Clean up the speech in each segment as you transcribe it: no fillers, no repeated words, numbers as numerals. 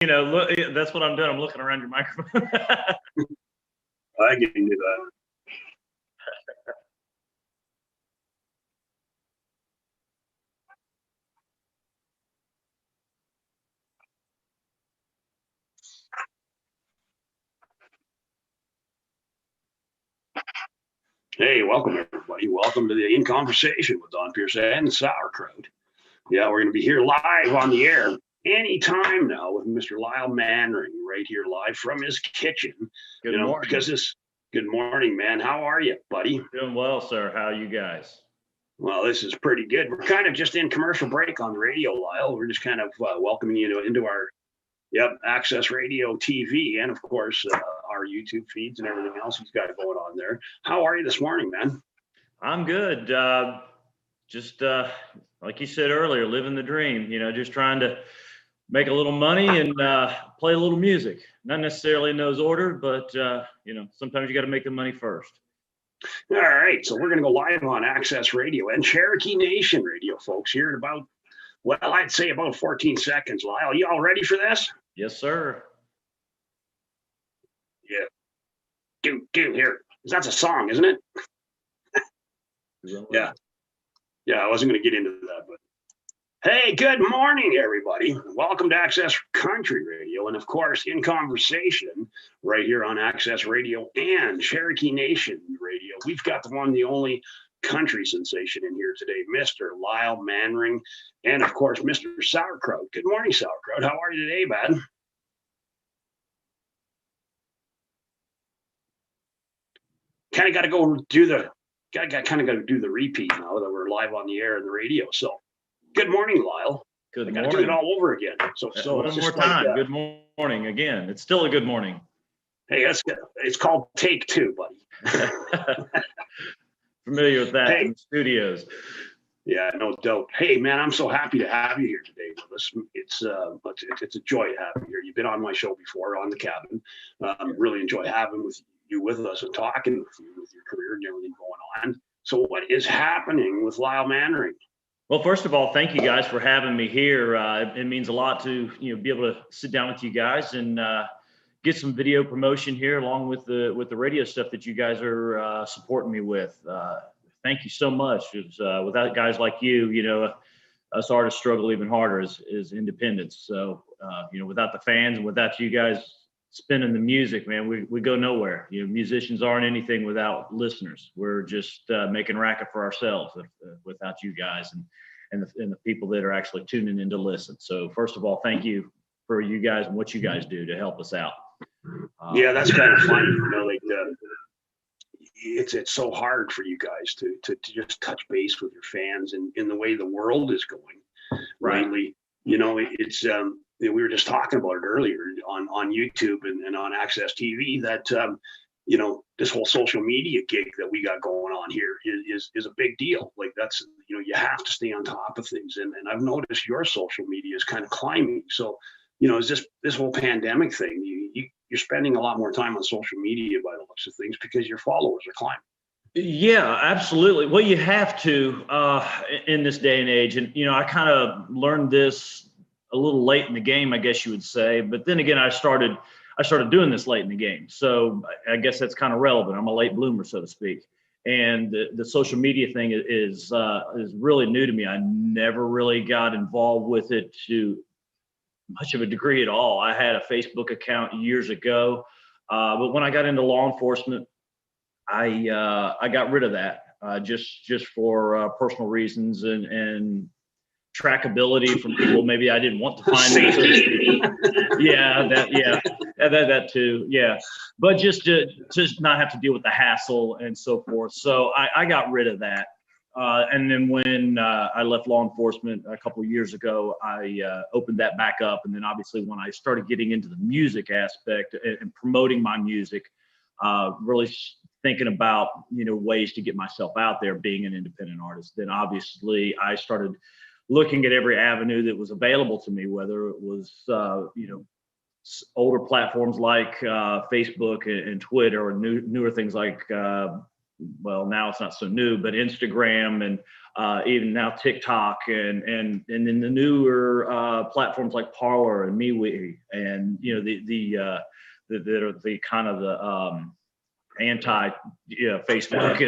look, that's what I'm doing. I'm looking around your microphone. I can do that. Hey, welcome everybody. Welcome to the In Conversation with Don Pierce and Sauerkraut. Yeah, we're going to be here live on the air anytime now with Mr. Lyle Manring right here live from his kitchen. Good morning. Good morning, man. How are you, buddy? Doing well, sir. How are you guys? Well, this is pretty good. We're kind of just in commercial break on the radio, Lyle. We're just kind of welcoming you into our Access Radio TV, and of course our YouTube feeds and everything else he's got going on there. How are you this morning, man? I'm good. Just like you said earlier, living the dream. Just trying to make a little money and play a little music. Not necessarily in those order, but sometimes you got to make the money first. All right, so we're going to go live on Access Radio and Cherokee Nation Radio, folks, here in about, well, I'd say about 14 seconds. Lyle, you all ready for this? Yes, sir. Yeah. Do here. That's a song, isn't it? Yeah. Yeah, I wasn't going to get into that, but hey, good morning, everybody. Welcome to Access Country Radio and, of course, In Conversation right here on Access Radio and Cherokee Nation Radio. We've got the one, the only country sensation in here today, Mr. Lyle Manring, and of course, Mr. Sauerkraut. Good morning, Sauerkraut. How are you today, bud? Kind of got to go do the repeat now that we're live on the air and the radio. So, good morning, Lyle. Good morning. I got to do it all over again. So one more time. Good morning again. It's still a good morning. Hey, it's called Take Two, buddy. Familiar with that in the studios. Yeah, no doubt. Hey, man, I'm so happy to have you here today with us. It's a joy to have you here. You've been on my show before on the cabin. Really enjoy having you with us and talking with you with your career and everything going on. So, what is happening with Lyle Manring? Well, first of all, thank you guys for having me here. It means a lot to be able to sit down with you guys and get some video promotion here, along with the radio stuff that you guys are supporting me with. Thank you so much. Without guys like you, us artists struggle even harder as independents. So, without the fans and without you guys spinning the music, man, we go nowhere. Musicians aren't anything without listeners. We're just making racket for ourselves without you guys and the people that are actually tuning in to listen. So first of all, thank you for you guys and what you guys do to help us out. Yeah, that's kind of funny. It's so hard for you guys to just touch base with your fans and in the way the world is going. Rightly, it's we were just talking about it earlier on YouTube and on Access TV that this whole social media gig that we got going on here is a big deal. Like that's you have to stay on top of things, and I've noticed your social media is kind of climbing. So is this whole pandemic thing, you're spending a lot more time on social media by the looks of things because your followers are climbing. Yeah, absolutely. Well, you have to in this day and age, and I kind of learned this a little late in the game, I guess you would say. But then again, I started doing this late in the game, so I guess that's kind of relevant. I'm a late bloomer, so to speak. And the social media thing is really new to me. I never really got involved with it to much of a degree at all. I had a Facebook account years ago, but when I got into law enforcement, I got rid of that just for personal reasons and trackability from people maybe I didn't want to find me. So to speak. That too. Yeah, but just to not have to deal with the hassle and so forth. So I got rid of that. And then when I left law enforcement a couple of years ago, I opened that back up. And then obviously when I started getting into the music aspect and promoting my music, really thinking about, ways to get myself out there being an independent artist, then obviously I started looking at every avenue that was available to me, whether it was, older platforms like Facebook and Twitter, or newer things like well, now it's not so new, but Instagram and even now TikTok and then the newer platforms like Parler and MeWe and the kind of the anti Facebook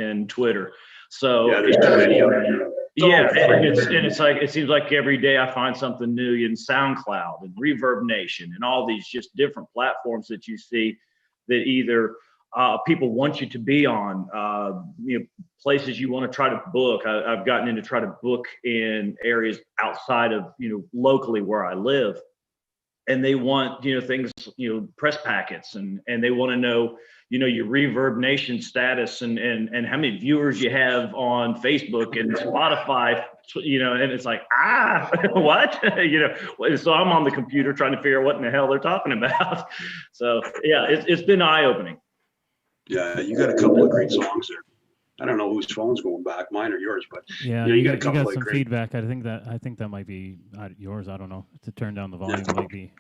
and Twitter. So yeah, there's too many of them. yeah, and it's like it seems like every day I find something new in SoundCloud and Reverb Nation and all these just different platforms that you see that either people want you to be on, places you want to try to book. I've gotten into try to book in areas outside of locally where I live, and they want things, press packets, and they want to know your Reverb Nation status and how many viewers you have on Facebook and Spotify, and it's like, what? So I'm on the computer trying to figure out what in the hell they're talking about. So yeah, it's been eye-opening. Yeah, you got a couple of great songs there. I don't know whose phone's going back, mine or yours, but yeah, you got a couple of some great feedback. I think that might be yours. I don't know. To turn down the volume might be.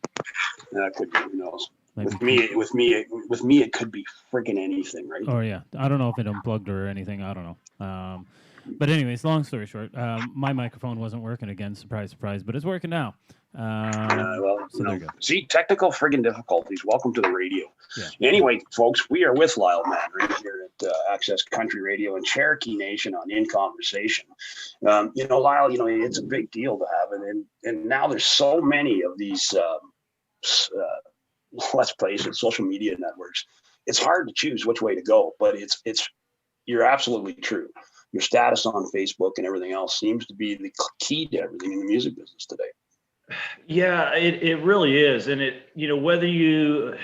That could be, who knows. Maybe With me, it could be freaking anything, right? Oh yeah, I don't know if it unplugged or anything. I don't know. But anyways, long story short, my microphone wasn't working again. Surprise, surprise, but it's working now. Well, so there you go. See, technical friggin' difficulties. Welcome to the radio. Yeah. Anyway, folks, we are with Lyle Manring here at Access Country Radio and Cherokee Nation on In Conversation. Lyle, it's a big deal to have, and now there's so many of these. Let's face it, social media networks. It's hard to choose which way to go, but you're absolutely true. Your status on Facebook and everything else seems to be the key to everything in the music business today. Yeah, it really is. And whether you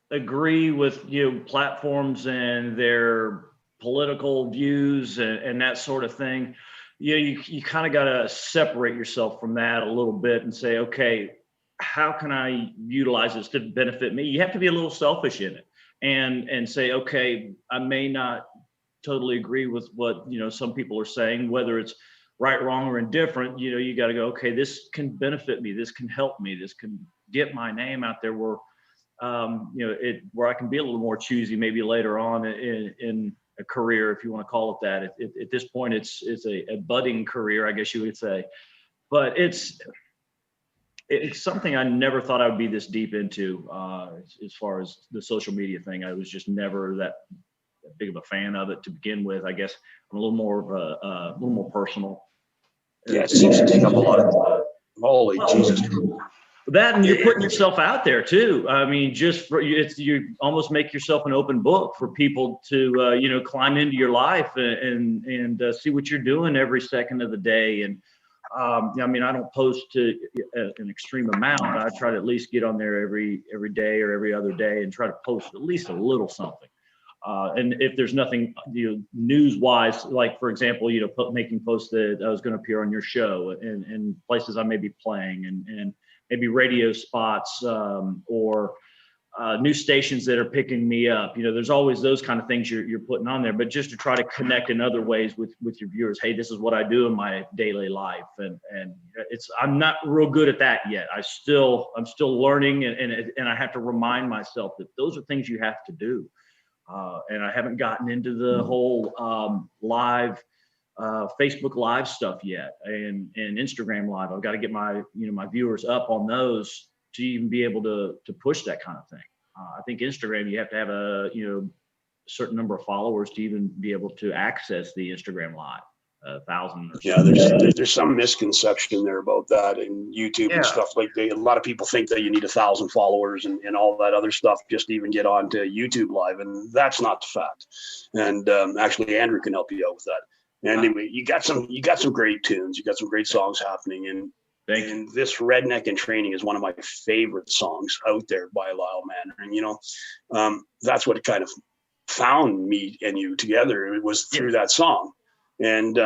agree with, platforms and their political views and that sort of thing, you kind of got to separate yourself from that a little bit and say, okay, how can I utilize this to benefit me? You have to be a little selfish in it and say, okay, I may not totally agree with what, some people are saying, whether it's right, wrong, or indifferent. You got to go, okay, this can benefit me. This can help me. This can get my name out there where, where I can be a little more choosy maybe later on in a career, if you want to call it that. At this point, it's a budding career, I guess you would say, but it's something I never thought I would be this deep into as far as the social media thing. I was just never that big of a fan of it to begin with. I guess I'm a little more personal. Yeah, it seems to take up a lot of time. Holy Jesus. That, and you're putting yourself out there too. I mean, you almost make yourself an open book for people to climb into your life and see what you're doing every second of the day. And I mean, I don't post to an extreme amount, but I try to at least get on there every day or every other day and try to post at least a little something. And if there's nothing news-wise, like for example, making posts that I was going to appear on your show and places I may be playing and maybe radio spots or new stations that are picking me up. There's always those kind of things you're putting on there, but just to try to connect in other ways with your viewers. Hey, this is what I do in my daily life, and I'm not real good at that yet. I'm still learning, and I have to remind myself that those are things you have to do. And I haven't gotten into the whole live Facebook Live stuff yet, and Instagram Live. I've got to get my my viewers up on those to even be able to push that kind of thing. I think Instagram, you have to have a certain number of followers to even be able to access the Instagram Live. 1,000. Yeah, there's some misconception there about that in YouTube and stuff. Like a lot of people think that you need 1,000 followers and all that other stuff just to even get onto YouTube Live, and that's not the fact. And actually, Andrew can help you out with that. And anyway, you got some great tunes, you got some great songs happening, and this Redneck in Training is one of my favorite songs out there by Lyle Manring. That's what kind of found me and you together. It was through that song. And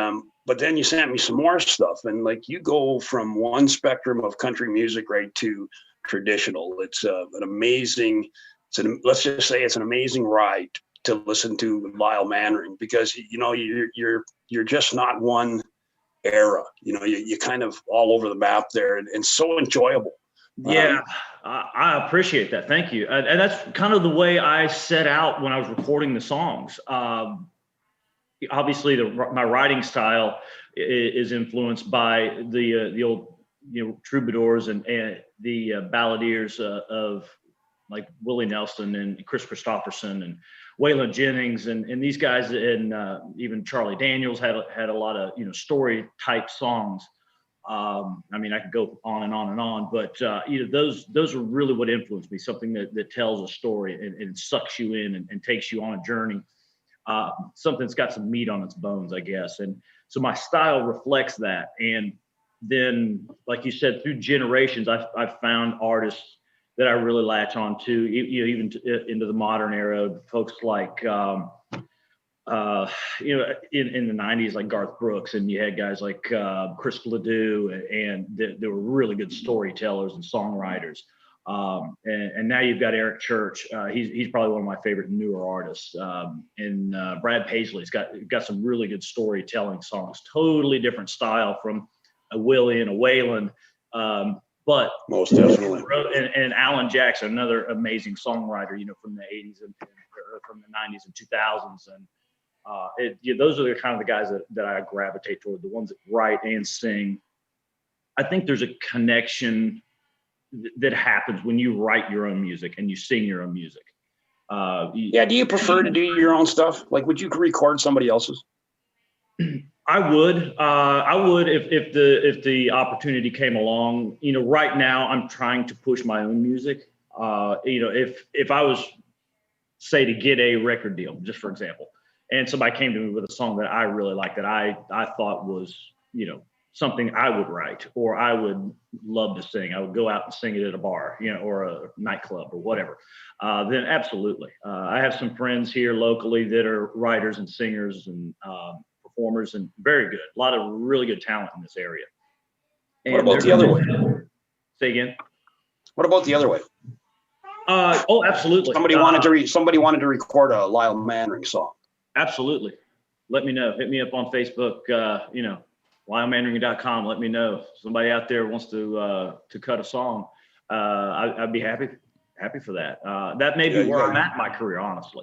but then you sent me some more stuff, and like you go from one spectrum of country music right to traditional. It's let's just say it's an amazing ride to listen to Lyle Manring, because you're just not one era. You kind of all over the map there, and so enjoyable. Yeah, I appreciate that. Thank you. And that's kind of the way I set out when I was recording the songs. obviously my writing style is influenced by the old, troubadours and the balladeers of like Willie Nelson and Chris Christopherson and Waylon Jennings and these guys, and even Charlie Daniels had a lot of story type songs. I mean, I could go on and on and on, but those are really what influenced me. Something that tells a story and sucks you in and takes you on a journey. Something that's got some meat on its bones, I guess. And so my style reflects that. And then, like you said, through generations, I've found artists that I really latch on to, even into the modern era. Folks like, in the 90s, like Garth Brooks, and you had guys like Chris Ledoux, and they were really good storytellers and songwriters. And now you've got Eric Church. He's probably one of my favorite newer artists. And Brad Paisley's got some really good storytelling songs. Totally different style from a Willie and a Waylon. But most definitely. And Alan Jackson, another amazing songwriter, from the 80s and from the 90s and 2000s. And those are the kind of the guys that I gravitate toward, the ones that write and sing. I think there's a connection that happens when you write your own music and you sing your own music. Do you prefer to do your own stuff? Like, would you record somebody else's? I would if the opportunity came along. Right now I'm trying to push my own music. If I was, say, to get a record deal, just for example, and somebody came to me with a song that I really liked, that I thought was, something I would write or I would love to sing, I would go out and sing it at a bar, or a nightclub or whatever, then absolutely. I have some friends here locally that are writers and singers and performers, and very good. A lot of really good talent in this area. And what about the other way? Say again? What about the other way? Oh, absolutely. Somebody wanted to record a Lyle Manring song. Absolutely. Let me know. Hit me up on Facebook, LyleManring.com. Let me know. Somebody out there wants to cut a song. I'd be happy for that. That may be where I'm at in my career, honestly.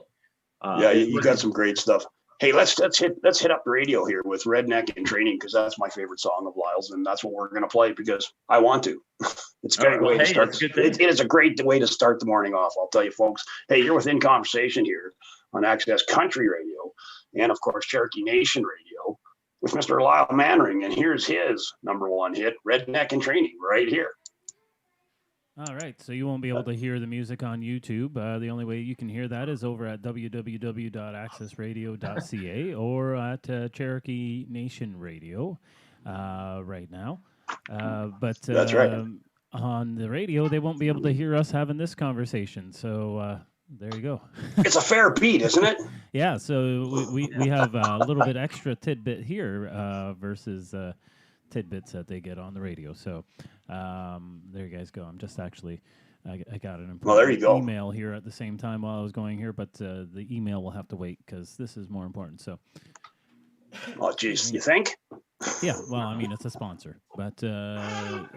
You got some great stuff. Hey, let's hit up the radio here with Redneck in Training, because that's my favorite song of Lyle's, and that's what we're going to play because I want to. It's a great way to start. It is a great way to start the morning off. I'll tell you, folks. Hey, you're within conversation here on Access Country Radio and, of course, Cherokee Nation Radio with Mr. Lyle Manring, and here's his number one hit, Redneck in Training, right here. All right, so you won't be able to hear the music on YouTube. The only way you can hear that is over at www.accessradio.ca or at Cherokee Nation Radio right now. But that's right. On the radio, they won't be able to hear us having this conversation. So there you go. It's a fair beat, isn't it? Yeah, so we have a little bit extra tidbit here versus tidbits that they get on the radio. So there you guys go. I'm just actually, I got an important email here at the same time while I was going here, but the email will have to wait because this is more important. So. Oh, geez, you think? Yeah, well, I mean, it's a sponsor, but to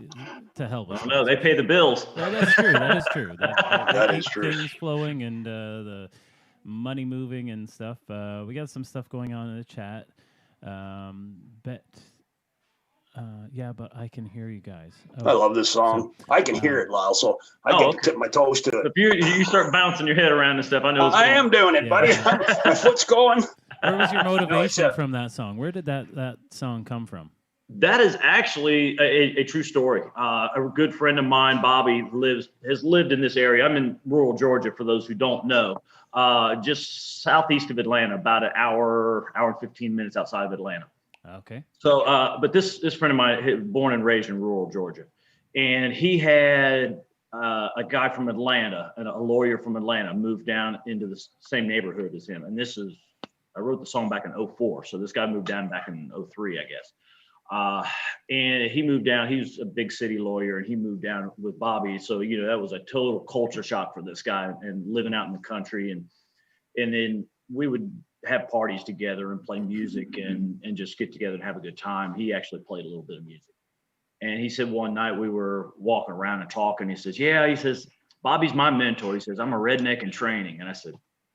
hell with it. No, they pay the bills. Well, that's true. That is true. That is true. Things flowing and the money moving and stuff. We got some stuff going on in the chat. But I can hear you guys. I love this song. So, I can hear it, Lyle, so I get to tip my toes to it. If you start bouncing your head around and stuff, I know. I am doing it, buddy. My foot's going. Where was your motivation from that song? Where did that song come from? That is actually a true story. A good friend of mine, Bobby, has lived in this area. I'm in rural Georgia, for those who don't know, just southeast of Atlanta, about an hour and 15 minutes outside of Atlanta. Okay. So, but this friend of mine, born and raised in rural Georgia, and he had a guy from Atlanta, a lawyer from Atlanta, moved down into the same neighborhood as him. And I wrote the song back in 2004. So this guy moved down back in 2003, I guess. And he moved down. He was a big city lawyer, and he moved down with Bobby. So, that was a total culture shock for this guy, and living out in the country. And then we would have parties together and play music and just get together and have a good time. He actually played a little bit of music. And he said one night we were walking around and talking. He says, Bobby's my mentor. He says, I'm a redneck in training. And I said,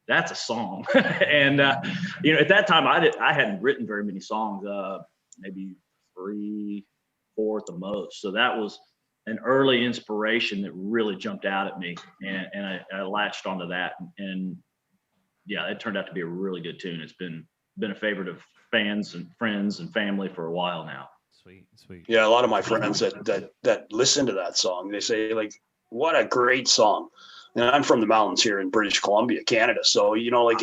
that's a song. And at that time I hadn't written very many songs, maybe 3, 4 at the most. So that was an early inspiration that really jumped out at me, and I latched onto that, and yeah, it turned out to be a really good tune. It's been a favorite of fans and friends and family for a while now. Sweet. Yeah, a lot of my friends that listen to that song, they say, like, what a great song. And I'm from the mountains here in British Columbia, Canada. So, like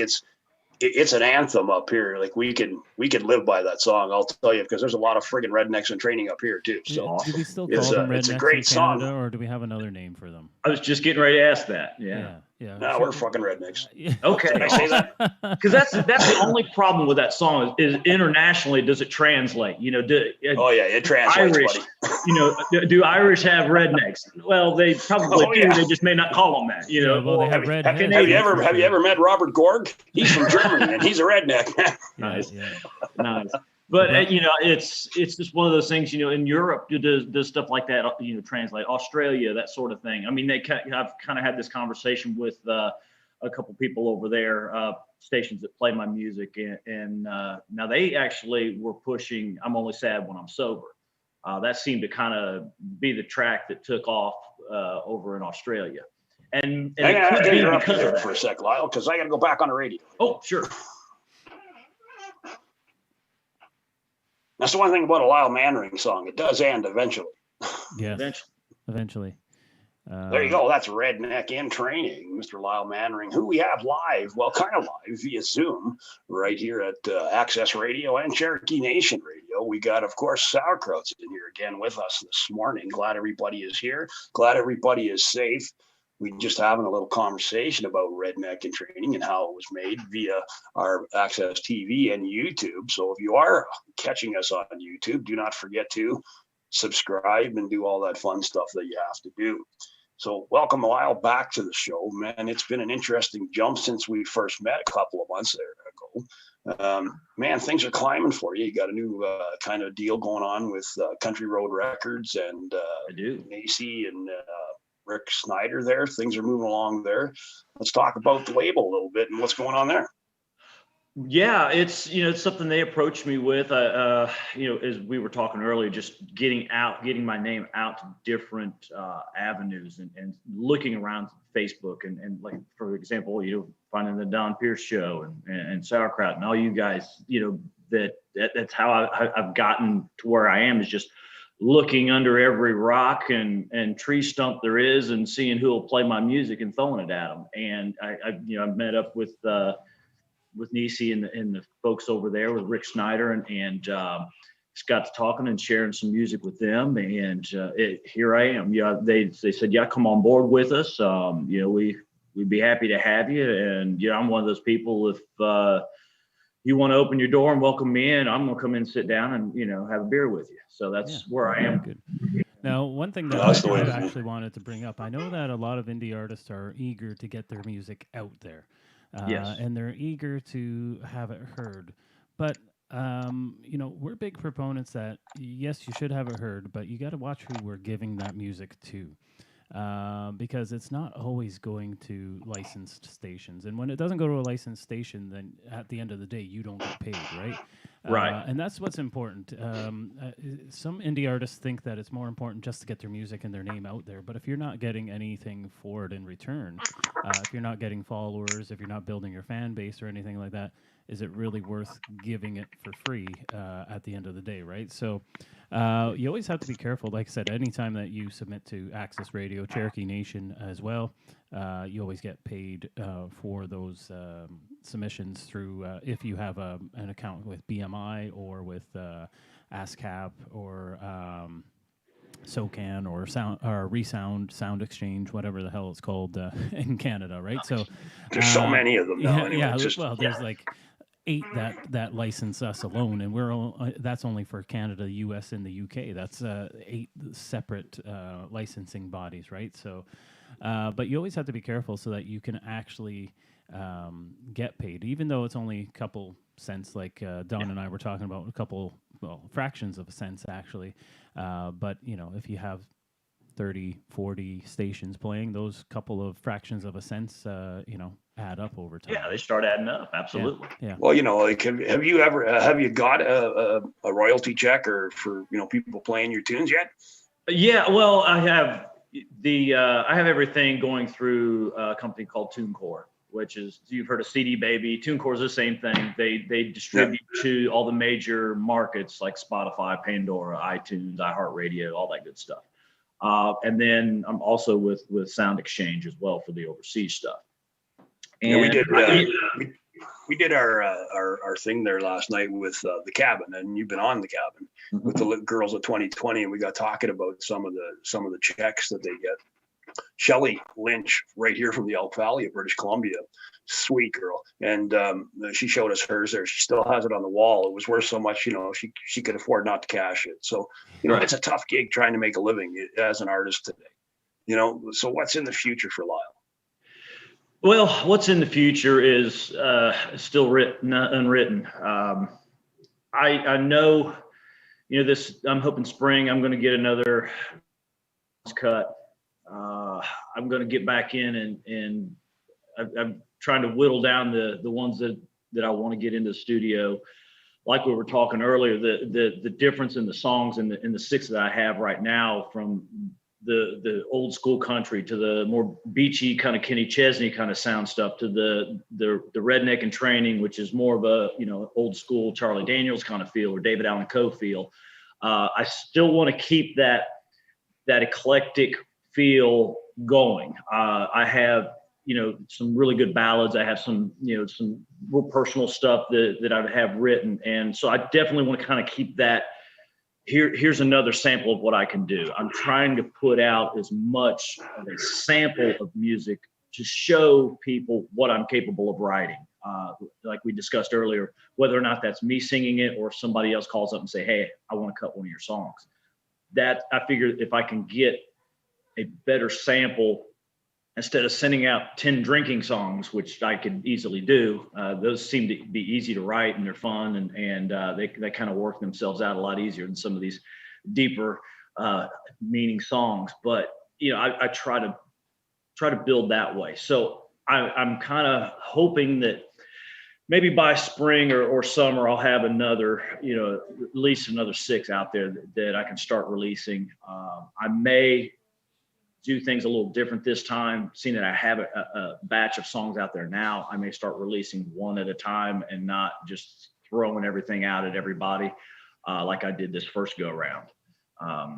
it's an anthem up here. Like we could live by that song, I'll tell you, because there's a lot of friggin' rednecks in training up here too. So do we still call them rednecks it's a great in Canada, song. or do we have another name for them? I was just getting ready to ask that. Yeah. No, we're fucking rednecks. Okay. Did I say that? Because that's the only problem with that song is internationally, does it translate? Oh yeah, it translates, Irish, buddy. Do Irish have rednecks? Well, they probably do. Yeah. They just may not call them that. Well, they have red have heads. you ever met Robert Gorg? He's from Germany and he's a redneck. Nice. Nice. But it's just one of those things. In Europe, does stuff like that. Translate. Australia, that sort of thing. I mean, I've kind of had this conversation with a couple people over there, stations that play my music, and now they actually were pushing "I'm Only Sad When I'm Sober." That seemed to kind of be the track that took off over in Australia. And it could be because there of for a sec, Lyle, because I got to go back on the radio. Oh, sure. That's the one thing about a Lyle Manring song. It does end eventually. Yes, eventually. There you go. That's Redneck in Training, Mr. Lyle Manring, who we have live, well, kind of live via Zoom, right here at Access Radio and Cherokee Nation Radio. We got, of course, Sauerkraut's in here again with us this morning. Glad everybody is here. Glad everybody is safe. We just having a little conversation about Redneck in Training and how it was made via our Access TV and YouTube. So if you are catching us on YouTube, do not forget to subscribe and do all that fun stuff that you have to do. So welcome, Lyle, back to the show, man. It's been an interesting jump since we first met a couple of months ago. Man, things are climbing for you. You got a new kind of deal going on with Country Road Records and I do. Macy and Rick Snyder there. Things are moving along there. Let's talk about the label a little bit and what's going on there. Yeah, it's something they approached me with. As we were talking earlier, just getting my name out to different avenues and looking around Facebook and like, for example, finding the Don Pierce show and Sauerkraut and all you guys. That's how I've gotten to where I am, is just looking under every rock and tree stump there is and seeing who will play my music and throwing it at them. And I met up with Nisi and the folks over there with Rick Snyder and just got to talking and sharing some music with them. And here I am. Yeah, they said, yeah, come on board with us. We'd be happy to have you. And I'm one of those people, if you want to open your door and welcome me in, I'm going to come in and sit down and, have a beer with you. So that's where I am. Good. Now, one thing that I actually wanted to bring up, I know that a lot of indie artists are eager to get their music out there. Yes. And they're eager to have it heard. But, we're big proponents that, yes, you should have it heard, but you got to watch who we're giving that music to. Because it's not always going to licensed stations. And when it doesn't go to a licensed station, then at the end of the day, you don't get paid, right? Right. And that's what's important. Some indie artists think that it's more important just to get their music and their name out there. But if you're not getting anything for it in return, if you're not getting followers, if you're not building your fan base or anything like that, is it really worth giving it for free at the end of the day, right? So you always have to be careful. Like I said, anytime that you submit to Access Radio, Cherokee Nation as well, you always get paid for those submissions through if you have an account with BMI or with ASCAP or SOCAN or Resound, Sound Exchange, whatever the hell it's called in Canada, right? So there's so many of them now. There's like 8 that license us alone, and that's only for Canada, US, and the UK. That's 8 separate licensing bodies, right? So, but you always have to be careful so that you can actually get paid, even though it's only a couple cents, like Don and I were talking about, fractions of a cent actually. But if you have 30, 40 stations playing, those couple of fractions of a cent, add up over time. Yeah, they start adding up. Absolutely. Yeah. Well, like, have you ever have you got a royalty check or for people playing your tunes yet? Yeah, well, I have everything going through a company called TuneCore, which is, you've heard of CD Baby. TuneCore is the same thing. They distribute to all the major markets like Spotify, Pandora, iTunes, iHeartRadio, all that good stuff. And then I'm also with Sound Exchange as well for the overseas stuff. And we did our thing there last night with the Cabin, and you've been on the Cabin with the girls of 2020, and we got talking about some of the checks that they get. Shelley Lynch, right here from the Elk Valley of British Columbia, sweet girl, and she showed us hers there. She still has it on the wall. It was worth so much, she could afford not to cash it. So it's a tough gig trying to make a living as an artist today. So what's in the future for Lyle? Well, what's in the future is still unwritten. I know, this. I'm hoping spring I'm going to get another cut. I'm going to get back in and I'm trying to whittle down the ones that I want to get into the studio. Like we were talking earlier, the difference in the songs in the 6 that I have right now, from the old school country to the more beachy kind of Kenny Chesney kind of sound stuff, to the Redneck in Training, which is more of a old school Charlie Daniels kind of feel, or David Allan Coe feel. I still want to keep that eclectic feel going. I have some really good ballads. I have some some real personal stuff that I have written, and so I definitely want to kind of keep that. Here's another sample of what I can do. I'm trying to put out as much of a sample of music to show people what I'm capable of writing. Like we discussed earlier, whether or not that's me singing it or somebody else calls up and say, hey, I want to cut one of your songs. That I figure if I can get a better sample, instead of sending out 10 drinking songs, which I could easily do, those seem to be easy to write and they're fun, and they kind of work themselves out a lot easier than some of these deeper meaning songs. But I try to build that way. So I'm kind of hoping that maybe by spring or summer I'll have another, at least another 6 out there that I can start releasing. I may do things a little different this time, seeing that I have a batch of songs out there now. I may start releasing one at a time and not just throwing everything out at everybody like I did this first go around.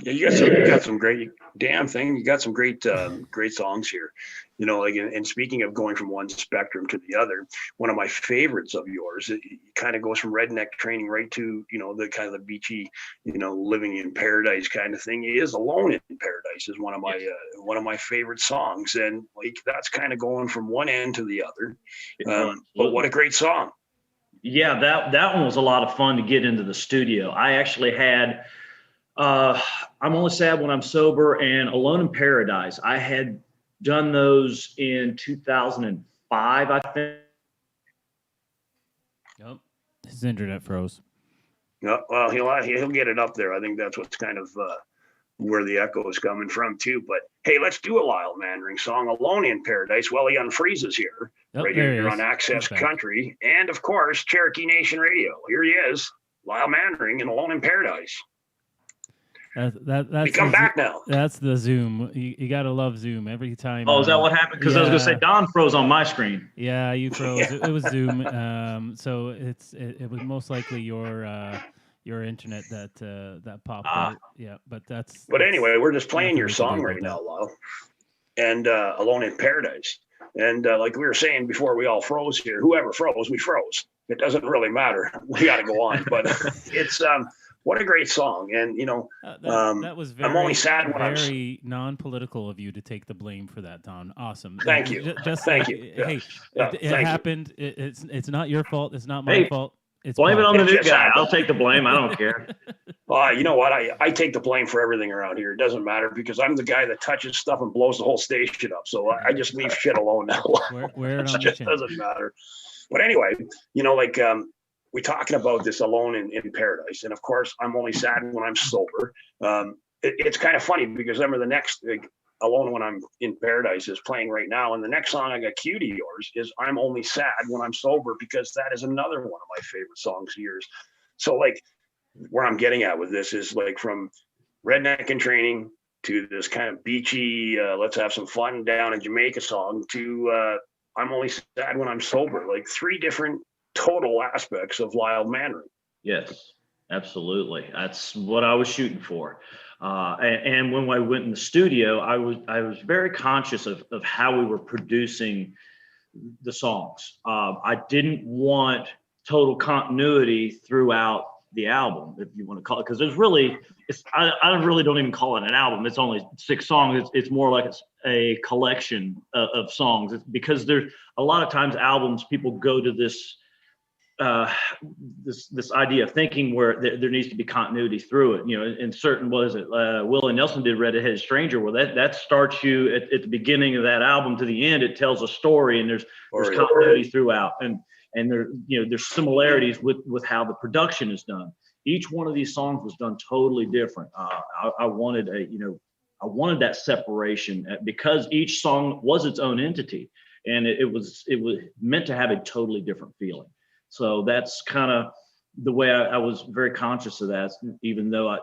You got some great you got some great songs here. And speaking of going from one spectrum to the other, one of my favorites of yours, it kind of goes from Redneck Training right to the kind of the beachy, Living in Paradise kind of thing. He is Alone in Paradise is one of my favorite songs, and like that's kind of going from one end to the other. But what a great song! Yeah, that one was a lot of fun to get into the studio. I actually had. I'm Only Sad When I'm Sober and Alone in Paradise. I had done those in 2005, I think. Yep. His internet froze. No, well, he'll get it up there. I think that's what's kind of where the echo is coming from too. But hey, let's do a Lyle Manring song, Alone in Paradise. Well, he unfreezes here, right here on Access Country, and of course Cherokee Nation Radio. Here he is, Lyle Manring and Alone in Paradise. That's come back now. That's the Zoom. You gotta love Zoom every time. Oh, is that what happened? Because I was gonna say Don froze on my screen. Yeah, you froze. Yeah. It was Zoom. So it was most likely your internet that popped out. Yeah, but that's. But anyway, we're just playing your song right now, Lyle, and Alone in Paradise. And like we were saying before, we all froze here. Whoever froze, we froze. It doesn't really matter. We got to go on. But it's what a great song. And that was very, I'm only sad when very non-political of you to take the blame for that, Don. Awesome. Thank you. Thank you. Hey, it happened. It's not your fault. It's not my fault. Blame it on the new guy. I'll take the blame. I don't care. You know what? I take the blame for everything around here. It doesn't matter because I'm the guy that touches stuff and blows the whole station up. So I just leave shit alone now. It just doesn't matter. But anyway, we're talking about this Alone in Paradise. And of course, I'm Only Sad When I'm Sober. It's kind of funny because remember the next Alone When I'm in Paradise is playing right now. And the next song I got queued of yours is I'm Only Sad When I'm Sober, because that is another one of my favorite songs of yours. So like where I'm getting at with this is like from Redneck in Training to this kind of beachy, let's have some fun down in Jamaica song to I'm Only Sad When I'm Sober, like 3 different total aspects of Lyle Manring. Yes, absolutely. That's what I was shooting for. And when I went in the studio, I was very conscious of how we were producing the songs. I didn't want total continuity throughout the album, if you want to call it, because I really don't even call it an album. It's only 6 songs. It's more like it's a collection of songs. It's because there's a lot of times albums, people go to this idea of thinking where there needs to be continuity through it, in certain, Willie Nelson did Red-Headed Stranger. Well, that starts you at the beginning of that album to the end. It tells a story, and there's continuity throughout, and there's similarities with how the production is done. Each one of these songs was done totally different. I wanted that separation because each song was its own entity, and it was meant to have a totally different feeling. So that's kind of the way I was very conscious of that, even though I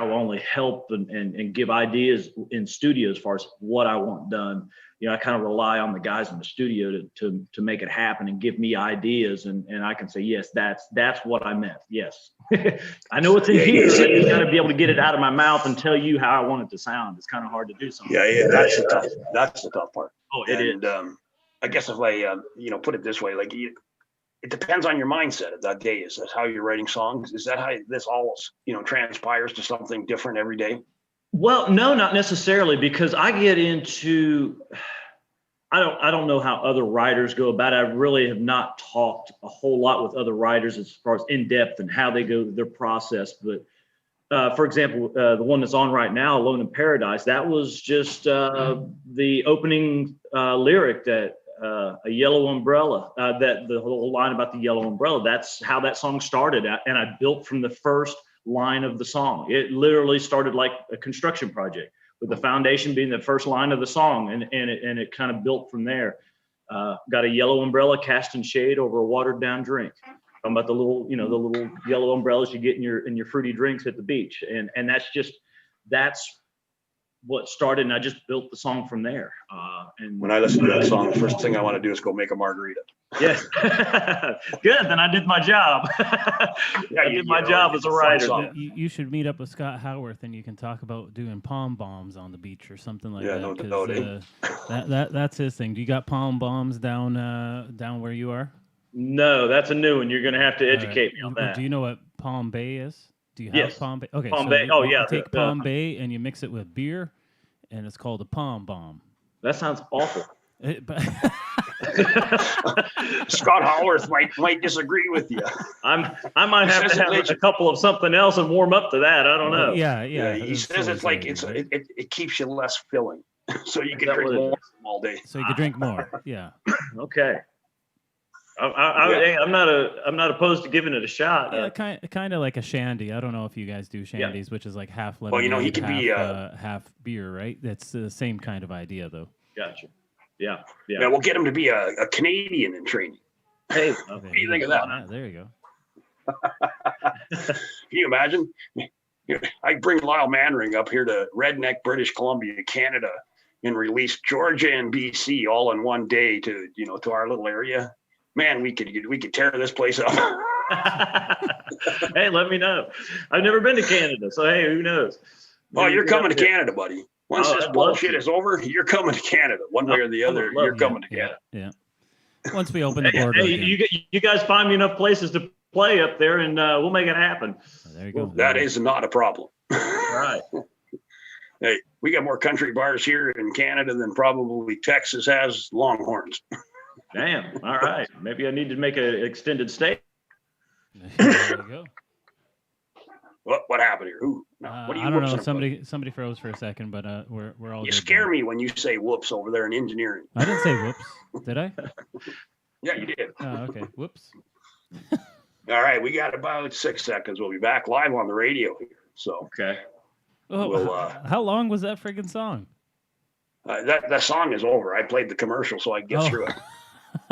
only help and give ideas in studio as far as what I want done. I kind of rely on the guys in the studio to make it happen and give me ideas, and I can say, yes, that's what I meant. Yes. I know it's in here. I just got to be able to get it out of my mouth and tell you how I want it to sound. It's kind of hard to do something. Yeah, that's the tough part. Oh, it is. I guess if I put it this way, like it depends on your mindset of that day. Is that how you're writing songs? Is that how this all transpires to something different every day? Well, no, not necessarily, because I get into, I don't know how other writers go about it. I really have not talked a whole lot with other writers as far as in depth and how they go their process. But for example, the one that's on right now, Alone in Paradise, that was just the opening lyric that a yellow umbrella, that the whole line about the yellow umbrella, that's how that song started. And I built from the first line of the song. It literally started like a construction project, with the foundation being the first line of the song, and it kind of built from there. Got a yellow umbrella casting shade over a watered down drink. Talking about the little yellow umbrellas you get in your fruity drinks at the beach, and that's what started, and I just built the song from there. And when I listen to that song, the first thing I want to do is go make a margarita. Yes. Good. Then I did my job. I did my job as a writer. You should meet up with Scott Howarth, and you can talk about doing palm bombs on the beach or something like that. No doubt. That's his thing. Do you got palm bombs down where you are? No, that's a new one. You're going to have to educate me on that. Do you know what Palm Bay is? Do you have Palm Bay? Okay, Palm Bay. You take Palm Bay and you mix it with beer, and it's called a palm bomb. That sounds awful. Scott Howarth might disagree with you. I might have to have a couple of something else and warm up to that. I don't know. Yeah. He says it's like it keeps you less filling, so you can drink more all day. So you can drink more. Yeah. Okay. I'm not opposed to giving it a shot. Kind of like a shandy. I don't know if you guys do shandies, which is like half lemonade, he could be half beer, right? That's the same kind of idea, though. Gotcha. Yeah. We'll get him to be a Canadian in training. Hey, what do you think of that? Yeah, there you go. Can you imagine? I bring Lyle Manring up here to Redneck, British Columbia, Canada, and release Georgia and BC all in one day to our little area. Man, we could tear this place up. Hey, let me know. I've never been to Canada, so hey, who knows? Oh, you're coming to Canada, buddy. Once this bullshit is over, you're coming to Canada. One way or the other, you're coming to Canada. Yeah. Once we open the border. You guys find me enough places to play up there, and we'll make it happen. There you go. That is not a problem. All right. Hey, we got more country bars here in Canada than probably Texas has Longhorns. Damn. All right. Maybe I need to make an extended stay. There you go. What happened here? What are you? I don't know. Somebody froze for a second, but we're all. You scare me when you say "whoops" over there in engineering. I didn't say whoops, did I? Yeah, you did. Oh, okay. Whoops. All right, we got about 6 seconds. We'll be back live on the radio here. So okay. Oh, how long was that friggin' song? That song is over. I played the commercial so I could get through it.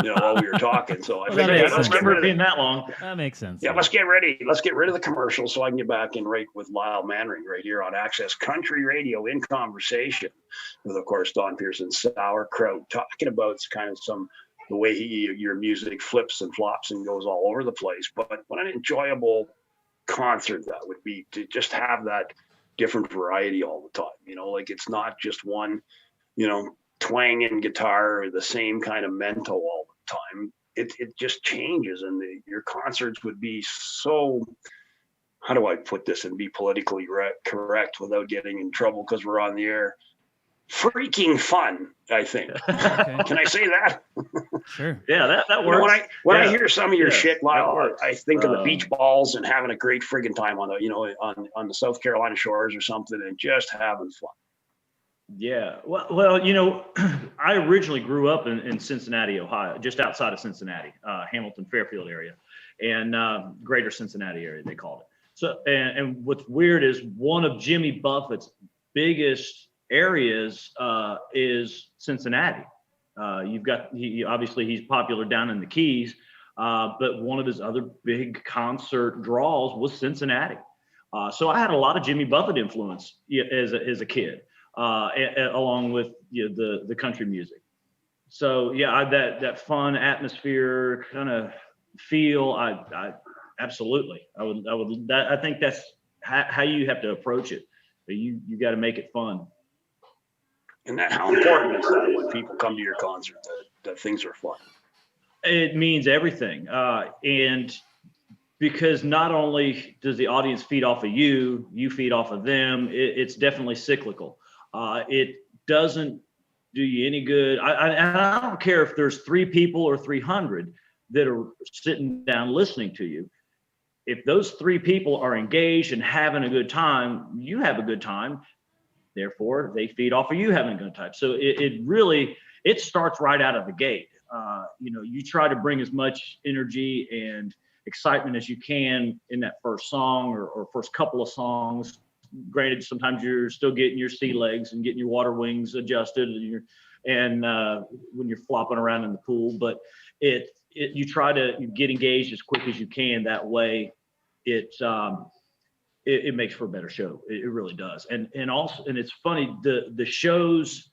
While we were talking. So I Well, figured, that hey, makes let's sense. get rid of being it. that long. That makes sense. Yeah, let's get ready. Let's get rid of the commercial so I can get back in right with Lyle Manring right here on Access Country Radio in conversation with, of course, Don Pearson Sauerkraut, talking about kind of the way your music flips and flops and goes all over the place. But what an enjoyable concert that would be to just have that different variety all the time. Like it's not just one, twanging guitar or the same kind of mento all the time. It just changes, and your concerts would be so, how do I put this and be politically correct without getting in trouble because we're on the air, freaking fun, I think. Okay. Can I say that? Sure. Yeah, that works. When I hear some of your shit, Lyle, I think of the beach balls and having a great friggin' time on the on the South Carolina shores or something, and just having fun. Yeah. Well, I originally grew up in Cincinnati, Ohio, just outside of Cincinnati, Hamilton, Fairfield area, and Greater Cincinnati area, they called it. So, and what's weird is one of Jimmy Buffett's biggest areas is Cincinnati. Obviously he's popular down in the Keys, but one of his other big concert draws was Cincinnati. So I had a lot of Jimmy Buffett influence as a kid. Along with the country music. So yeah, that fun atmosphere kind of feel. I absolutely. I think that's how you have to approach it. You got to make it fun. And how important is that when people come to your concert that things are fun? It means everything, and because not only does the audience feed off of you feed off of them. It's definitely cyclical. It doesn't do you any good. I don't care if there's 3 people or 300 that are sitting down listening to you. If those 3 people are engaged and having a good time, you have a good time. Therefore, they feed off of you having a good time. So it really starts right out of the gate. You try to bring as much energy and excitement as you can in that first song or first couple of songs. Granted, sometimes you're still getting your sea legs and getting your water wings adjusted, and when you're flopping around in the pool, but you try to get engaged as quick as you can. That way, it makes for a better show. It really does. And it's funny, the shows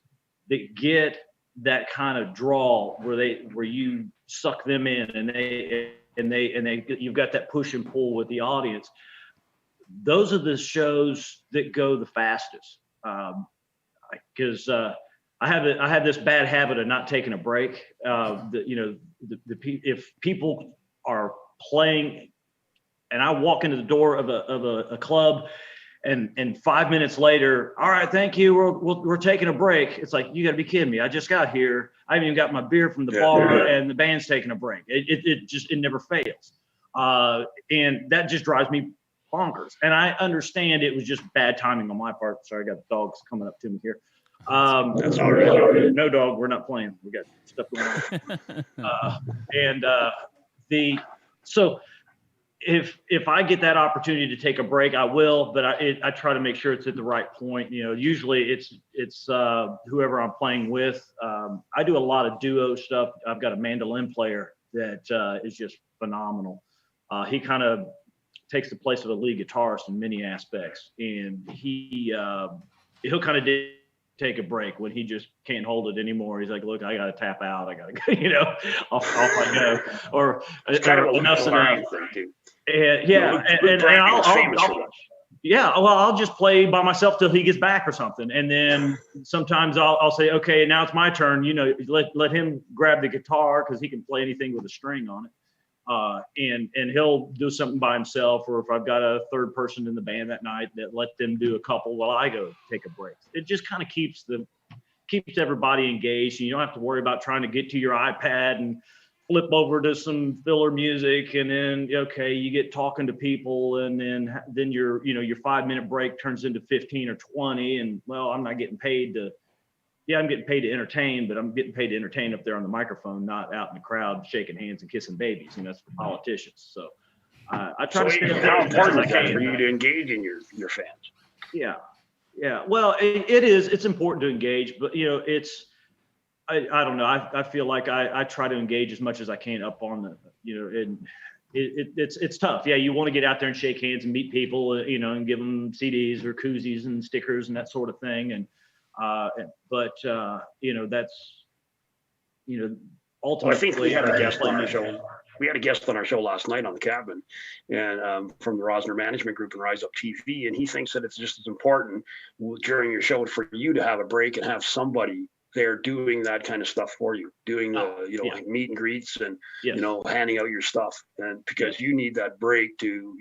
that get that kind of draw where you suck them in and you've got that push and pull with the audience. Those are the shows that go the fastest, because I have this bad habit of not taking a break. If people are playing, and I walk into the door of a club, and 5 minutes later, all right, thank you, we're taking a break. It's like, you got to be kidding me! I just got here. I haven't even got my beer from the bar, and the band's taking a break. It never fails, and that just drives me bonkers. And I understand it was just bad timing on my part. Sorry, I got dogs coming up to me here. That's all right. No dog, we're not playing. We got stuff going on. So if I get that opportunity to take a break, I will, but I try to make sure it's at the right point. Usually it's whoever I'm playing with. I do a lot of duo stuff. I've got a mandolin player that is just phenomenal. He kind of takes the place of a lead guitarist in many aspects, and he'll kind of take a break when he just can't hold it anymore. He's like, look, I got to tap out. I got to, off I go. Or enough's enough. And I'll just play by myself till he gets back or something. And then sometimes I'll say, okay, now it's my turn. Let him grab the guitar because he can play anything with a string on it. And he'll do something by himself, or if I've got a third person in the band that night, that let them do a couple while I go take a break. It just kind of keeps everybody engaged, and you don't have to worry about trying to get to your iPad and flip over to some filler music, and then you get talking to people, and then your 5-minute break turns into 15 or 20, and I'm not getting paid to. Yeah, I'm getting paid to entertain, but I'm getting paid to entertain up there on the microphone, not out in the crowd shaking hands and kissing babies. That's for politicians. So I try to stay up there. How important is that for you to engage in your fans? Yeah. Yeah, well, it is. It's important to engage, but I don't know. I feel like I try to engage as much as I can up on and it's tough. Yeah, you want to get out there and shake hands and meet people, and give them CDs or koozies and stickers and that sort of thing. But that's Well, I think ultimately we had a guest play on our music. show. We had a guest on our show last night on the cabin, and from the Rosner Management Group and Rise Up TV, and he thinks that it's just as important during your show for you to have a break and have somebody there doing that kind of stuff for you, doing Yeah. like meet and greets and Yes. handing out your stuff, and because you need that break to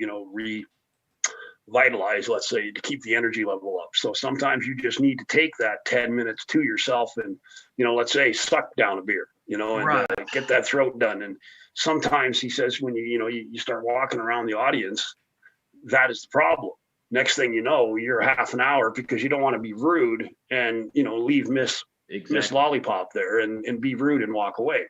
revitalize, let's say, to keep the energy level up. So sometimes you just need to take that 10 minutes to yourself and let's say suck down a beer, and Right. get that throat done. And sometimes he says when you start walking around the audience, that is the problem. Next thing you know, you're half an hour because you don't want to be rude and leave Miss Lollipop there and be rude and walk away.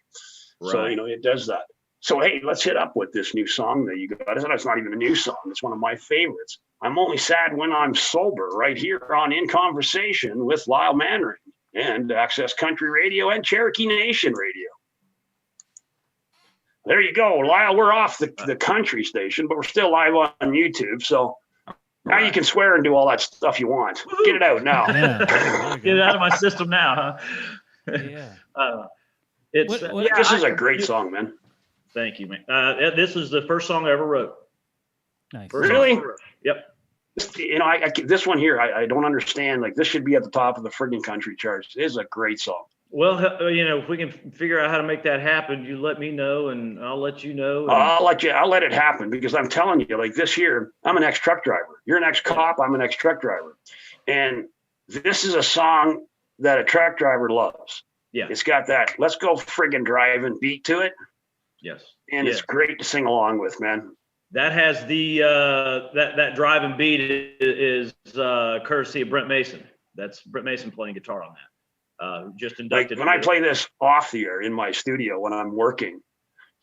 Right. So it does that. So hey, let's hit up with this new song that you got. It's not even a new song. It's one of my favorites. I'm only sad when I'm sober, right here on In Conversation with Lyle Manring and Access Country Radio and Cherokee Nation Radio. There you go, Lyle. We're off the country station, but we're still live on YouTube. So now you can swear and do all that stuff you want. Get it out now. Yeah. Get it out of my system now, huh? Yeah. This is a great song, man. Thank you, man. This is the first song I ever wrote. Nice. Really? Yep. This one here, I don't understand. Like, this should be at the top of the friggin' country charts. It is a great song. Well, if we can figure out how to make that happen, you let me know, and I'll let you know. I'll let it happen, because I'm telling you, like, this year, I'm an ex-truck driver. You're an ex-cop. I'm an ex-truck driver. And this is a song that a truck driver loves. Yeah. It's got that let's go friggin' driving beat to it. Yes. And it's great to sing along with, man. That has the that driving beat is courtesy of Brent Mason. That's Brent Mason playing guitar on that. Just inducted. Like, when I play this off the air in my studio when I'm working,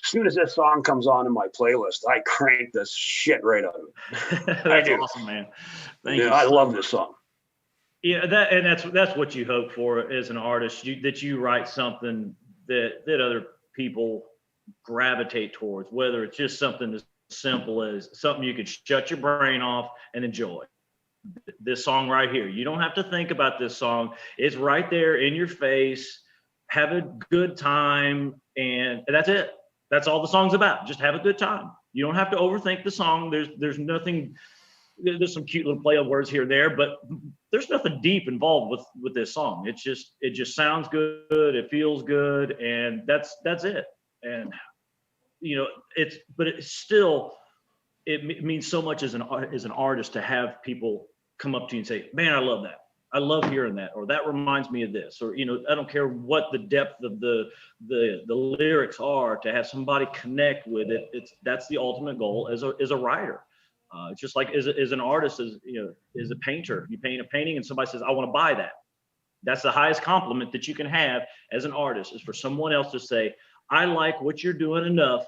as soon as this song comes on in my playlist, I crank this shit right out of it. That's awesome, man. Thank you. I love this song. Yeah, that's what you hope for as an artist. That you write something that other people gravitate towards, whether it's just something as simple as something you could shut your brain off and enjoy. This song right here, you don't have to think about this song. It's right there in your face. Have a good time, and that's it. That's all the song's about. Just have a good time. You don't have to overthink the song. There's nothing. There's some cute little play on words here and there, but there's nothing deep involved with this song. It just sounds good. It feels good, and that's it. And it means so much as an artist to have people come up to you and say, man, I love that. I love hearing that, or that reminds me of this, or, I don't care what the depth of the lyrics are, to have somebody connect with it. That's the ultimate goal as a writer. It's just like as an artist, as a painter, you paint a painting and somebody says, I want to buy that. That's the highest compliment that you can have as an artist, is for someone else to say, I like what you're doing enough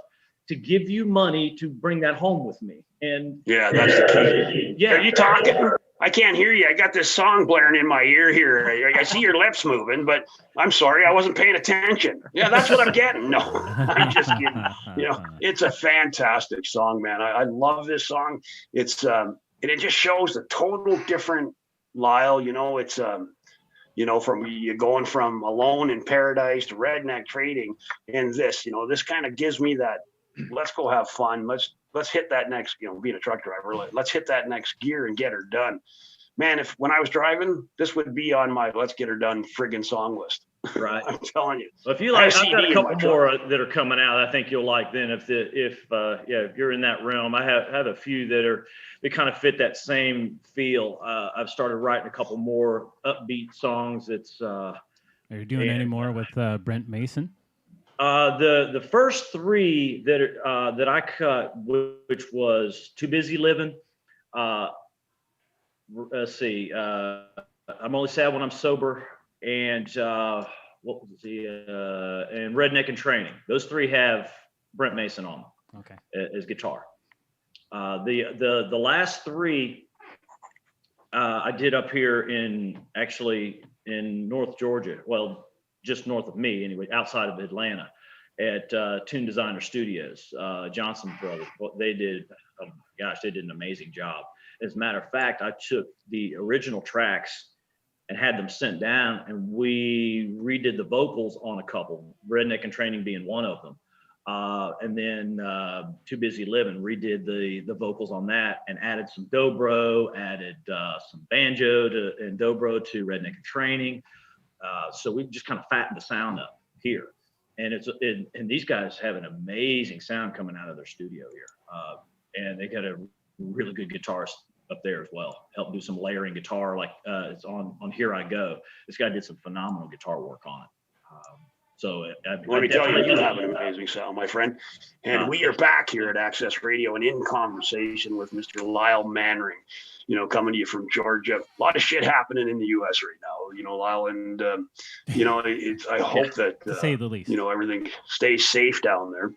to give you money to bring that home with me. And yeah, that's the key. Yeah. Are you talking? I can't hear you. I got this song blaring in my ear here. I see your lips moving, but I'm sorry, I wasn't paying attention. Yeah, that's what I'm getting. No, I'm just kidding. It's a fantastic song, man. I love this song. It's and it just shows the total different Lyle. It's from you going from Alone in Paradise to Redneck Trading, and this kind of gives me that. Let's go have fun. Let's hit that next, being a truck driver, let's hit that next gear and get her done. Man, when I was driving, this would be on my let's get her done friggin' song list. Right. I'm telling you. Well, if you like, I've got a couple more that are coming out. I think you'll like then. If you're in that realm, I have a few that kind of fit that same feel. I've started writing a couple more upbeat songs. Are you doing any more with Brent Mason? The first three that I cut, which was Too Busy Living. Let's see. I'm Only Sad When I'm Sober, and what was and Redneck and Training. Those three have Brent Mason on them. Okay. As guitar. The last three I did up here in North Georgia. Well, just north of me anyway, outside of Atlanta, at Tune Designer Studios. Johnson Brothers. Well, they did. Oh gosh, they did an amazing job. As a matter of fact, I took the original tracks and had them sent down, and we redid the vocals on a couple, Redneck and Training being one of them. And then Too Busy Living, redid the vocals on that and added some dobro, added some banjo and dobro to Redneck and Training. So we just kind of fattened the sound up here. And and these guys have an amazing sound coming out of their studio here. And they got a really good guitarist up there as well. Helped do some layering guitar, like it's on Here I Go. This guy did some phenomenal guitar work on it. Let me tell you, you have an amazing sound, my friend. And we are back here at Access Radio and in conversation with Mr. Lyle Manring, coming to you from Georgia. A lot of shit happening in the U.S. right now, Lyle. And, I hope that, to say the least, everything stays safe down there.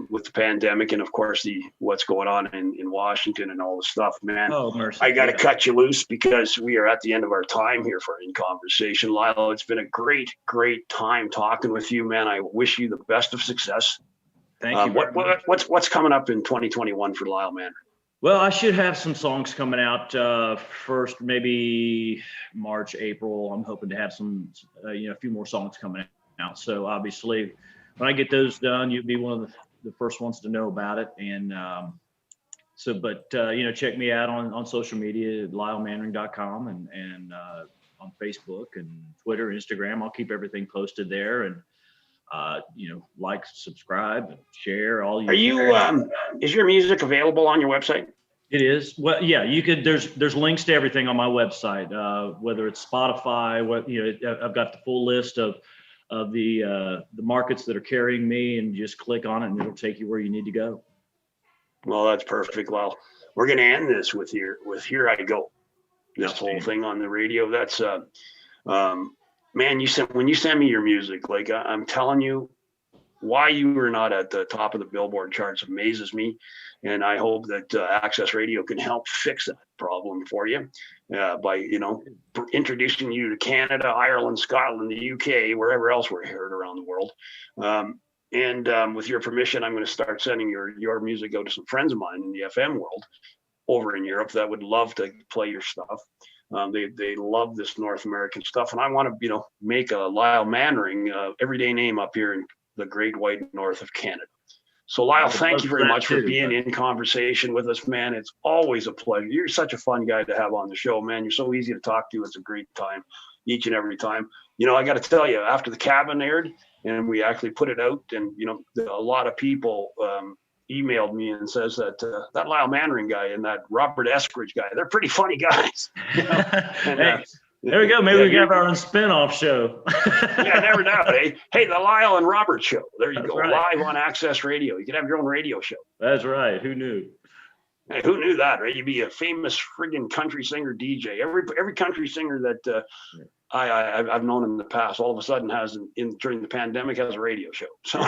With the pandemic and of course what's going on in Washington and all the stuff, man. Oh, mercy. I got to cut you loose because we are at the end of our time here for In Conversation. Lyle, it's been a great time talking with you, man. I wish you the best of success. Thank you. What's coming up in 2021 for Lyle Manring? Well, I should have some songs coming out first, maybe March, April. I'm hoping to have some, a few more songs coming out. So obviously, when I get those done, you'll be one of the first ones to know about it. And check me out on social media at lylemanring.com and on Facebook and Twitter, Instagram. I'll keep everything posted there, and like, subscribe, and share all. Are you? Is your music available on your website? It is. Well, yeah, you could. There's links to everything on my website. Whether it's Spotify, I've got the full list of the markets that are carrying me, and just click on it and it'll take you where you need to go. Well, that's perfect. Well, we're going to end this with Here I Go. This whole thing on the radio. That's man, when you send me your music, like I'm telling you, why you are not at the top of the Billboard charts amazes me. And I hope that Access Radio can help fix that problem for you by, introducing you to Canada, Ireland, Scotland, the UK, wherever else we're heard around the world. And with your permission, I'm going to start sending your music out to some friends of mine in the FM world over in Europe that would love to play your stuff. They love this North American stuff. And I want to, make a Lyle Manring everyday name up here in the great white north of Canada. So Lyle, thank you very much for being in conversation with us, man. It's always a pleasure. You're such a fun guy to have on the show, man. You're so easy to talk to. It's a great time each and every time. I got to tell you, after the Cabin aired and we actually put it out, and, a lot of people emailed me and says that Lyle Manring guy and that Robert Eskridge guy, they're pretty funny guys. And, there we go. Maybe we can have our own spin-off show. Yeah, never doubt. Hey, the Lyle and Robert show. There you go. Right. Live on Access Radio. You can have your own radio show. That's right. Who knew? Hey, who knew that, right? You'd be a famous friggin' country singer DJ. Every country singer that I've known in the past, all of a sudden during the pandemic has a radio show. So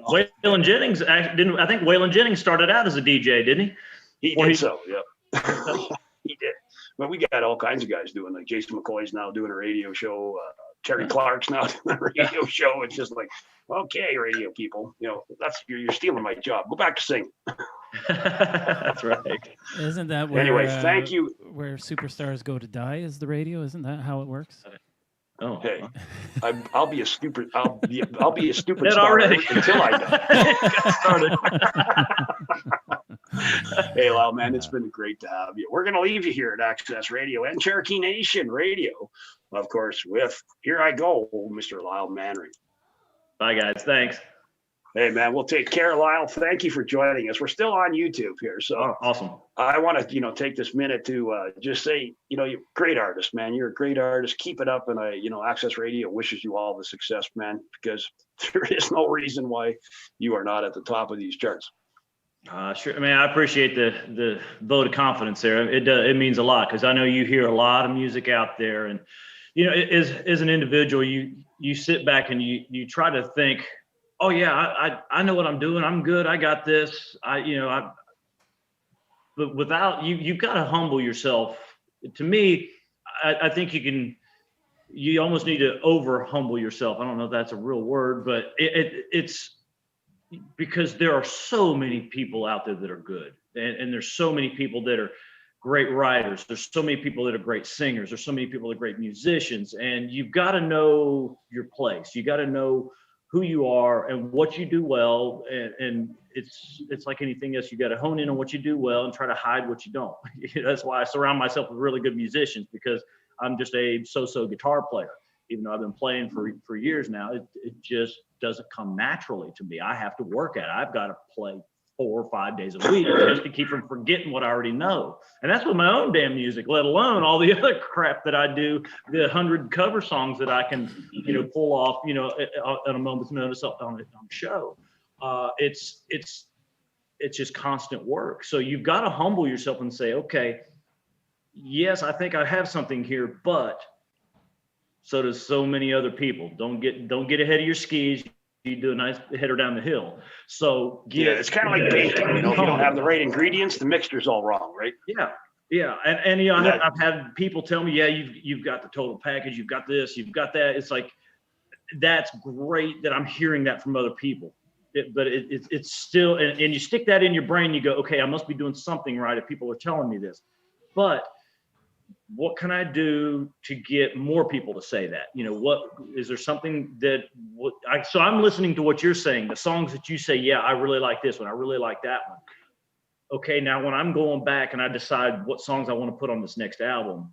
Waylon Jennings didn't. I think Waylon Jennings started out as a DJ, didn't he? He did so. Yeah, he did. But we got all kinds of guys doing, like Jason McCoy's now doing a radio show. Terry Clark's now doing a radio show. It's just like, okay, radio people, you're stealing my job. Go back to singing. That's right. Isn't that where? Anyway, thank you. Where superstars go to die is the radio. Isn't that how it works? Oh, hey, I'll be a stupid. I'll be a stupid It star already until I die. started. Hey, Lyle, man, it's been great to have you. We're going to leave you here at Access Radio and Cherokee Nation Radio, of course, with Here I Go, Mr. Lyle Manring. Bye, guys. Thanks. Hey, man, we'll take care, Lyle. Thank you for joining us. We're still on YouTube here, so awesome. I want to, take this minute to just say, you're a great artist, man. You're a great artist. Keep it up, and Access Radio wishes you all the success, man, because there is no reason why you are not at the top of these charts. Sure. I mean, I appreciate the vote of confidence there. It means a lot, because I know you hear a lot of music out there, and as an individual, you sit back and you try to think, oh yeah, I know what I'm doing. I'm good. I got this. But without you've got to humble yourself to me, I think you almost need to over humble yourself. I don't know if that's a real word, but it's because there are so many people out there that are good. And there's so many people that are great writers. There's so many people that are great singers. There's so many people that are great musicians. And you've got to know your place. You got to know who you are and what you do well. And it's like anything else. You got to hone in on what you do well and try to hide what you don't. That's why I surround myself with really good musicians, because I'm just a so-so guitar player. Even though I've been playing for years now, it just doesn't come naturally to me. I have to work at it. I've got to play 4 or 5 days a week just to keep from forgetting what I already know. And that's with my own damn music, let alone all the other crap that I do, the 100 cover songs that I can, pull off, at a moment's notice on a show. It's just constant work. So you've got to humble yourself and say, okay, yes, I think I have something here, but so does so many other people. Don't get ahead of your skis. You do a nice header down the hill. So it's kind of like baking. If you don't have the right ingredients, the mixture's all wrong, right? Yeah. And I've had people tell me, yeah, you've got the total package, you've got this, you've got that. It's like, that's great that I'm hearing that from other people. But it's still, and you stick that in your brain, you go, okay, I must be doing something right if people are telling me this. But what can I do to get more people to say that? What is there something that so I'm listening to what you're saying, the songs that you say, yeah, I really like this one, I really like that one. Okay, now when I'm going back and I decide what songs I want to put on this next album,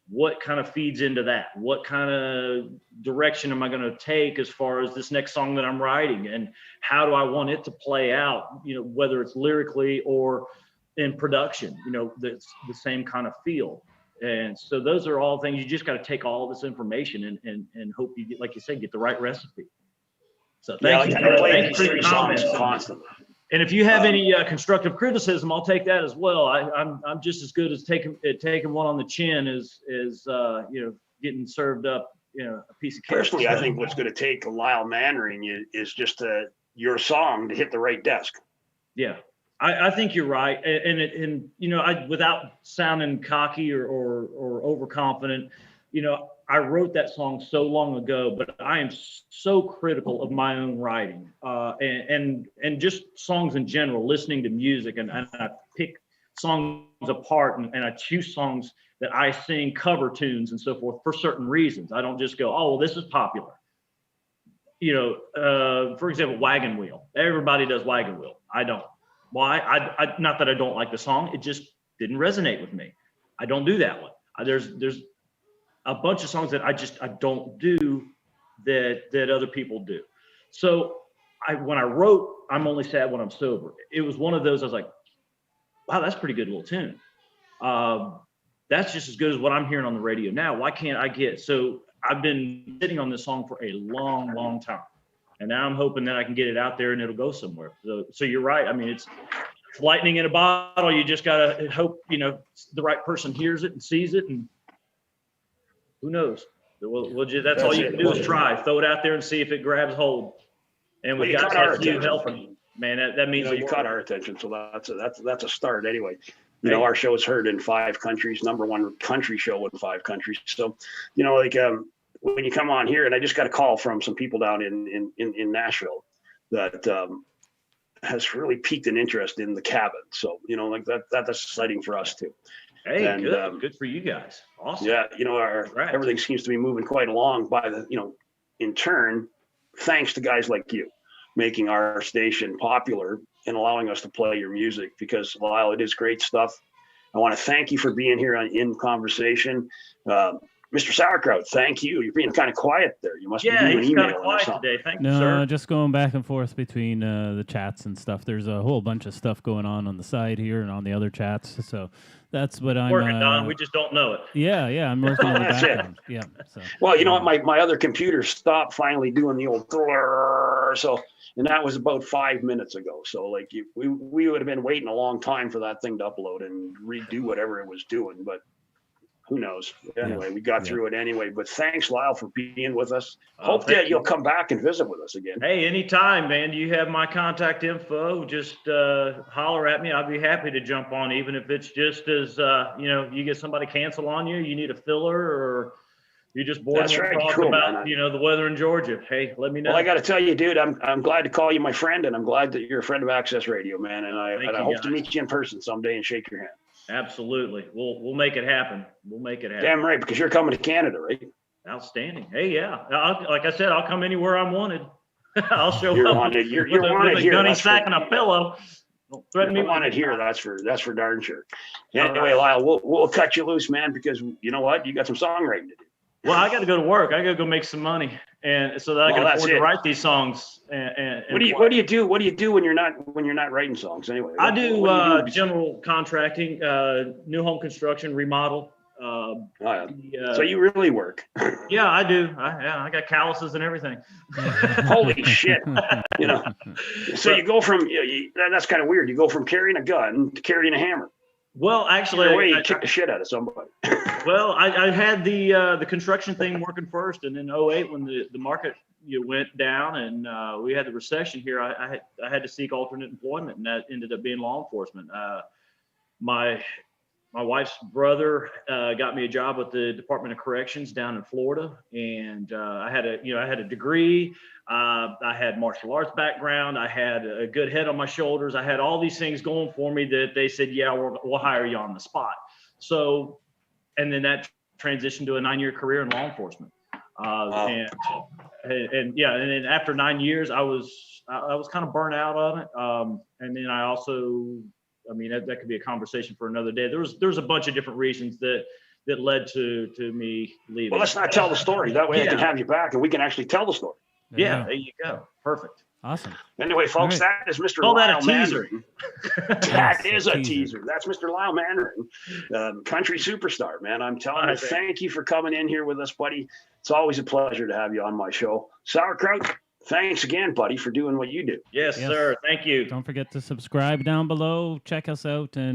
what kind of feeds into that? What kind of direction am I going to take as far as this next song that I'm writing, and how do I want it to play out? Whether it's lyrically or in production, that's the same kind of feel. And so those are all things you just got to take all this information and hope you get, like you said, get the right recipe. So thanks for your comments constantly. And if you have any constructive criticism, I'll take that as well. I'm just as good as taking one on the chin as getting served up a piece of cake. Personally, I think what's going to take Lyle Manring is just your song to hit the right desk. Yeah. I think you're right, and without sounding cocky or overconfident, I wrote that song so long ago, but I am so critical of my own writing, and just songs in general. Listening to music, and I pick songs apart, and I choose songs that I sing cover tunes and so forth for certain reasons. I don't just go, oh, well, this is popular. For example, Wagon Wheel. Everybody does Wagon Wheel. I don't. Why? I not that I don't like the song, it just didn't resonate with me. I don't do that one. There's a bunch of songs that I don't do that other people do. So when I wrote I'm Only Sad When I'm Sober, it was one of those, I was like, wow, that's a pretty good little tune. That's just as good as what I'm hearing on the radio now. Why can't I so I've been sitting on this song for a long, long time. And now I'm hoping that I can get it out there and it'll go somewhere. So you're right. I mean, it's lightning in a bottle. You just got to hope, the right person hears it and sees it. And who knows? That's all you can do is try. Throw it out there and see if it grabs hold. And we got our attention. Helping. Man, that means you caught our attention. So that's a start anyway. Our show is heard in 5 countries, #1 country show in 5 countries. So, when you come on here, and I just got a call from some people down in Nashville that has really piqued an interest in the cabin. So, that's exciting for us too. Hey, and, good for you guys. Awesome. Yeah. Everything seems to be moving quite along in turn, thanks to guys like you making our station popular and allowing us to play your music, because Lyle, it is great stuff. I want to thank you for being here in conversation. Mr. Sauerkraut, thank you. You're being kind of quiet there. You must be doing email. Kind of quiet today. Thank you, sir. No, just going back and forth between the chats and stuff. There's a whole bunch of stuff going on the side here and on the other chats. So that's what I'm working on. We just don't know it. Yeah, I'm working on the background. Yeah. So. Well, you know what? My other computer stopped finally doing the old and that was about 5 minutes ago. So we would have been waiting a long time for that thing to upload and redo whatever it was doing, but who knows? Anyway, we got Yeah. through it anyway. But thanks, Lyle, for being with us. Oh, Hope thank that you'll you. come back and visit with us again. Hey, anytime, man. You have my contact info. Just holler at me. I'll be happy to jump on, even if it's just as you get somebody cancel on you, you need a filler, or you're just bored That's and right. talk Cool, about man. the weather in Georgia. Hey, let me know. Well, I got to tell you, dude, I'm glad to call you my friend, and I'm glad that you're a friend of Access Radio, man. And I Thank you, hope to guys. meet you in person someday and shake your hand. Absolutely. We'll make it happen. We'll make it happen. Damn right, because you're coming to Canada, right? Outstanding. Hey, yeah. Like I said, I'll come anywhere I'm wanted. I'll show You're up wanted. You're with wanted a here. gunny That's sack for- and a pillow. Don't threaten me. You're wanted here. That's for darn sure. Anyway, right. Lyle, we'll cut you loose, man, because you know what? You got some songwriting to do. Well, I got to go to work. I got to go make some money, and so that I Well, can that's afford to it. write these songs. And What do you do? What do you do when you're not writing songs anyway? I What do do? general contracting, new home construction, remodel. Oh, yeah. So you really work. Yeah, I do. I got calluses and everything. Holy shit! You know. So you go from that's kind of weird. You go from carrying a gun to carrying a hammer. Well, actually, Either way, you kick the shit out of somebody. well, I had the construction thing working first, and in 2008 when the market went down and we had the recession here, I had to seek alternate employment, and that ended up being law enforcement. My wife's brother got me a job with the Department of Corrections down in Florida, and I had a degree. I had martial arts background. I had a good head on my shoulders. I had all these things going for me that they said, yeah, we'll hire you on the spot. So, and then that transitioned to a 9-year career in law enforcement. Wow. And then after 9 years, I was kind of burnt out on it. And then I also, that could be a conversation for another day. There's a bunch of different reasons that led to me leaving. Well, let's not tell the story. That way I can have you back and we can actually tell the story. There you go. Perfect. Awesome. Anyway, folks, All right. that is Mr. Call that Lyle a teaser. Manring. That is a teaser. teaser. That's Mr. Lyle Manring, country superstar, man. I'm telling you, All right, thank you for coming in here with us, buddy. It's always a pleasure to have you on my show. Sauerkraut, thanks again, buddy, for doing what you do. Yes, Yes. sir. Thank you. Don't forget to subscribe down below. Check us out and